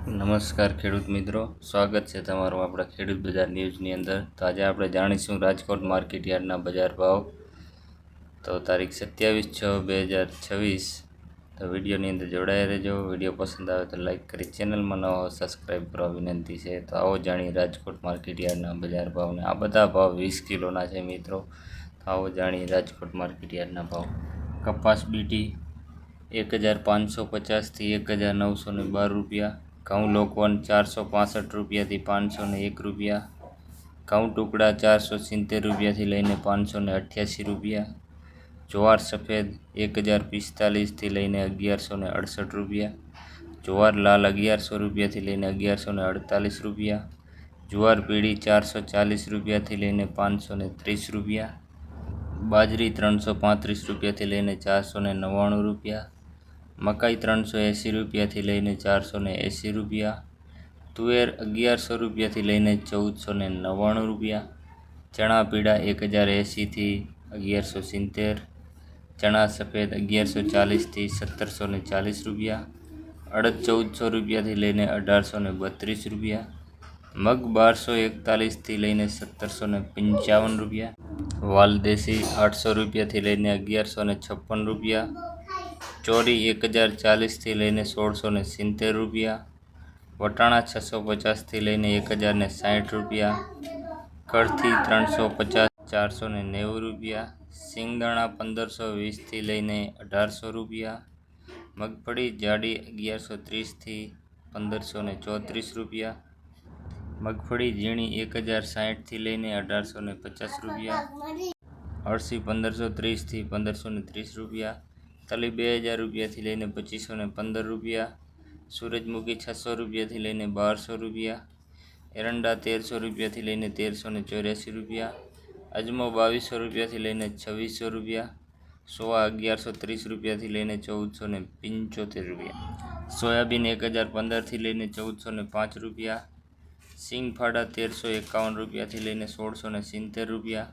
નમસ્કાર ખેડૂત મિત્રો, સ્વાગત છે તમારું આપણા ખેડૂત બજાર ન્યૂઝની અંદર। તો આજે આપણે જાણીશું રાજકોટ માર્કેટ યાર્ડના બજાર ભાવ। તો તારીખ 27/6/2026। તો વિડીયોની અંદર જોડાયા રહેજો। વિડીયો પસંદ આવે તો લાઇક કરી, ચેનલમાં નવા હો સબસ્ક્રાઈબ કરવા વિનંતી છે। તો આવો જાણીએ રાજકોટ માર્કેટ યાર્ડના બજાર ભાવને। આ બધા ભાવ 20 કિલોના છે મિત્રો। તો આવો જાણીએ રાજકોટ માર્કેટ યાર્ડના ભાવ। કપાસ બીટી 1550 થી 1912 રૂપિયા। ઘઉં લોકવન 465 રૂપિયાથી 501 રૂપિયા। ઘઉં ટુકડા 470 રૂપિયાથી લઈને 588 રૂપિયા। જુવાર સફેદ 1045થી લઈને 1168 રૂપિયા। જુવાર લાલ 1100 રૂપિયાથી લઈને 1148 રૂપિયા। જુવાર પીળી 440 રૂપિયાથી લઈને 530 રૂપિયા। બાજરી 335 રૂપિયાથી લઈને 499 રૂપિયા। મકાઈ 380 રૂપિયાથી લઈને 480 રૂપિયા। તુવેર 1100 રૂપિયાથી લઈને 1499 રૂપિયા। ચણા પીળા 1080થી 1170। ચણા સફેદ 1140થી 1740 રૂપિયા। અડદ 1400 રૂપિયાથી લઈને 1832 રૂપિયા। મગ 1241થી લઈને 1755 રૂપિયા। વાલદેશી 800 રૂપિયાથી લઈને 1156 રૂપિયા। ચોરી 1040થી લઈને 1670 રૂપિયા। વટાણા 650થી લઈને 1060 રૂપિયા। કળથી 350 490 રૂપિયા। સિંગદાણા 1520થી લઈને 1800 રૂપિયા। મગફળી જાડી 1130થી 1534 રૂપિયા। મગફળી ઝીણી 1060થી લઈને 1850 રૂપિયા। અળસી 1530થી 1530 રૂપિયા। તલી 2000 રૂપિયાથી લઈને 2515 રૂપિયા। સૂરજમુખી 600 રૂપિયાથી લઈને 1200 રૂપિયા। એરંડા 1300 રૂપિયાથી લઈને 1384 રૂપિયા। અજમો 2200 રૂપિયાથી લઈને 2600 રૂપિયા। સોવા 1130 રૂપિયાથી લઈને 1475 રૂપિયા। સોયાબીન 1015થી લઈને 1405 રૂપિયા। સિંગફાડા 1351 રૂપિયાથી લઈને 1670 રૂપિયા।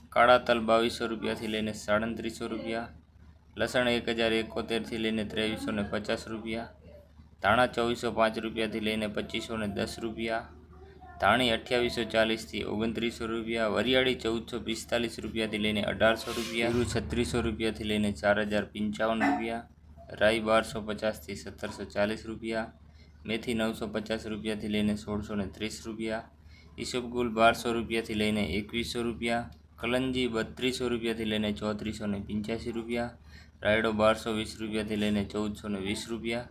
કાળા તલ 2200 રૂપિયાથી લઈને 3700 રૂપિયા। લસણ 1071થી લઈને 2350 રૂપિયા। ધાણા 2405 રૂપિયાથી લઈને 2510 રૂપિયા। ધાણી 2840થી 2900 રૂપિયા। વરિયાળી 1445 રૂપિયાથી લઈને 1800 રૂપિયા। જીરું 3600 રૂપિયાથી લઈને 4055 રૂપિયા। રાઈ 1250થી 1740 રૂપિયા। મેથી 950 રૂપિયાથી લઈને 1630 રૂપિયા। ઈસબગુલ 1200 રૂપિયાથી લઈને 2100 રૂપિયા। કલંજી 3200 રૂપિયાથી લઈને 3485 રૂપિયા। રાયડો 1220 રૂપિયાથી લઈને 1420 રૂપિયા।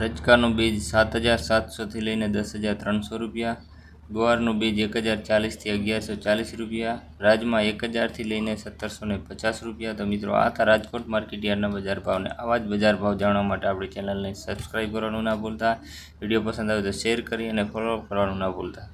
રજકાનું બીજ 7700થી લઈને 10300 રૂપિયા। ગુવારનું બીજ 1040થી 1140 રૂપિયા। રાજમા 1000થી લઈને 1750 રૂપિયા। તો મિત્રો આ હતા રાજકોટ માર્કેટ યાર્ડના બજાર ભાવને। આવા જ બજાર ભાવ જાણવા માટે આપણી ચેનલને સબસ્ક્રાઈબ કરવાનું ના ભૂલતા। વિડીયો પસંદ આવે તો શેર કરી અને ફોલો કરવાનું ના ભૂલતા।